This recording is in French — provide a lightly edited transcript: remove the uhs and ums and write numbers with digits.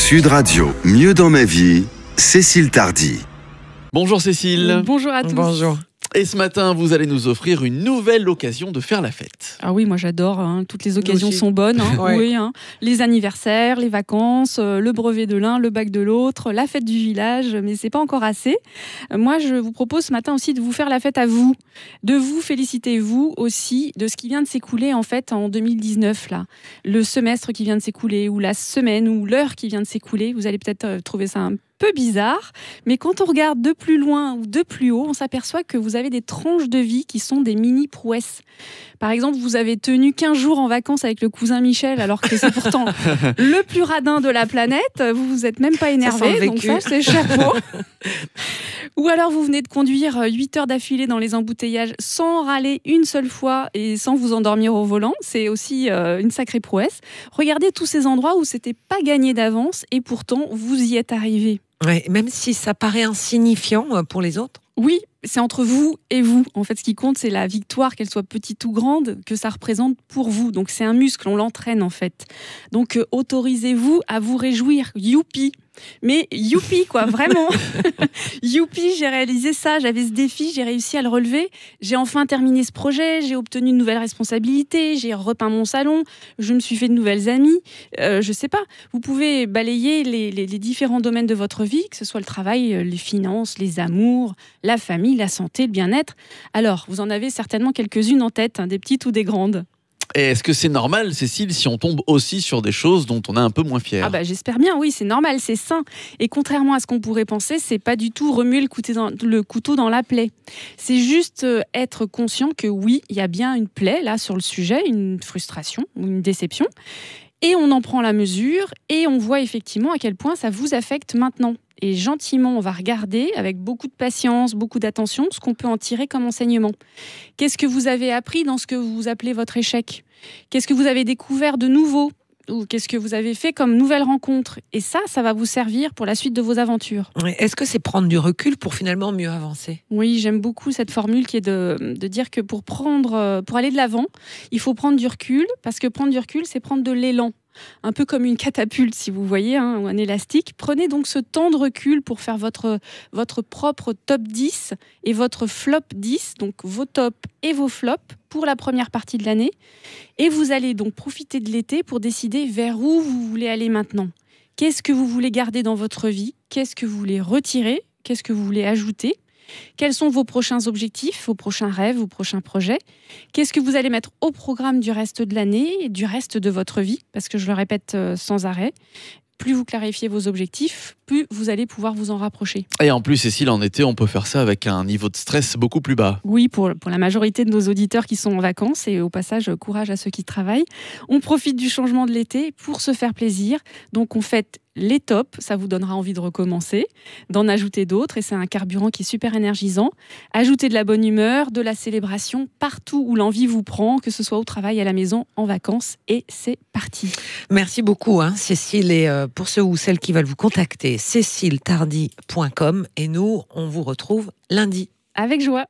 Sud Radio, mieux dans ma vie, Cécile Tardy. Bonjour Cécile. Bonjour à tous. Bonjour. Et ce matin, vous allez nous offrir une nouvelle occasion de faire la fête. Ah oui, moi j'adore, toutes les occasions sont bonnes. Ouais. Oui, les anniversaires, les vacances, le brevet de l'un, le bac de l'autre, la fête du village, mais c'est pas encore assez. Moi, je vous propose ce matin aussi de vous faire la fête à vous, de vous féliciter vous aussi de ce qui vient de s'écouler en fait en 2019 là, le semestre qui vient de s'écouler ou la semaine ou l'heure qui vient de s'écouler. Vous allez peut-être trouver ça un peu bizarre, mais quand on regarde de plus loin ou de plus haut, on s'aperçoit que vous avez des tranches de vie qui sont des mini-prouesses. Par exemple, vous avez tenu 15 jours en vacances avec le cousin Michel, alors que c'est pourtant le plus radin de la planète. Vous vous êtes même pas énervé, donc ça, c'est chapeau. Ou alors, vous venez de conduire 8 heures d'affilée dans les embouteillages sans râler une seule fois et sans vous endormir au volant. C'est aussi une sacrée prouesse. Regardez tous ces endroits où c'était pas gagné d'avance et pourtant, vous y êtes arrivé. Ouais, même si ça paraît insignifiant pour les autres. Oui, c'est entre vous et vous. En fait, ce qui compte, c'est la victoire, qu'elle soit petite ou grande, que ça représente pour vous. Donc, c'est un muscle, on l'entraîne en fait. Donc, autorisez-vous à vous réjouir. Youpi! Mais youpi, quoi, vraiment. Youpi, j'ai réalisé ça, j'avais ce défi, j'ai réussi à le relever. J'ai enfin terminé ce projet, j'ai obtenu de nouvelles responsabilités, j'ai repeint mon salon, je me suis fait de nouvelles amies. Je sais pas, vous pouvez balayer les différents domaines de votre vie, que ce soit le travail, les finances, les amours, la famille, la santé, le bien-être. Alors, vous en avez certainement quelques-unes en tête, des petites ou des grandes. Et est-ce que c'est normal, Cécile, si on tombe aussi sur des choses dont on est un peu moins fier? Ah bah j'espère bien, oui, c'est normal, c'est sain. Et contrairement à ce qu'on pourrait penser, c'est pas du tout remuer le couteau dans la plaie. C'est juste être conscient que oui, il y a bien une plaie là sur le sujet, une frustration ou une déception. Et on en prend la mesure et on voit effectivement à quel point ça vous affecte maintenant. Et gentiment, on va regarder avec beaucoup de patience, beaucoup d'attention, ce qu'on peut en tirer comme enseignement. Qu'est-ce que vous avez appris dans ce que vous appelez votre échec? Qu'est-ce que vous avez découvert de nouveau? Ou qu'est-ce que vous avez fait comme nouvelle rencontre? Et ça va vous servir pour la suite de vos aventures. Est-ce que c'est prendre du recul pour finalement mieux avancer? Oui, j'aime beaucoup cette formule qui est de dire que pour aller de l'avant, il faut prendre du recul, parce que prendre du recul, c'est prendre de l'élan. Un peu comme une catapulte, si vous voyez, ou un élastique. Prenez donc ce temps de recul pour faire votre propre top 10 et votre flop 10, donc vos tops et vos flops pour la première partie de l'année. Et vous allez donc profiter de l'été pour décider vers où vous voulez aller maintenant. Qu'est-ce que vous voulez garder dans votre vie? Qu'est-ce que vous voulez retirer? Qu'est-ce que vous voulez ajouter? Quels sont vos prochains objectifs, vos prochains rêves, vos prochains projets? Qu'est-ce que vous allez mettre au programme du reste de l'année et du reste de votre vie? Parce que je le répète sans arrêt, plus vous clarifiez vos objectifs, plus vous allez pouvoir vous en rapprocher. Et en plus, Cécile, en été, on peut faire ça avec un niveau de stress beaucoup plus bas. Oui, pour la majorité de nos auditeurs qui sont en vacances, et au passage, courage à ceux qui travaillent. On profite du changement de l'été pour se faire plaisir. Donc on fête les tops, ça vous donnera envie de recommencer, d'en ajouter d'autres, et c'est un carburant qui est super énergisant. Ajoutez de la bonne humeur, de la célébration, partout où l'envie vous prend, que ce soit au travail, à la maison, en vacances, et c'est parti. Merci beaucoup, Cécile. Et pour ceux ou celles qui veulent vous contacter, céciletardy.com. Et nous, on vous retrouve lundi. Avec joie.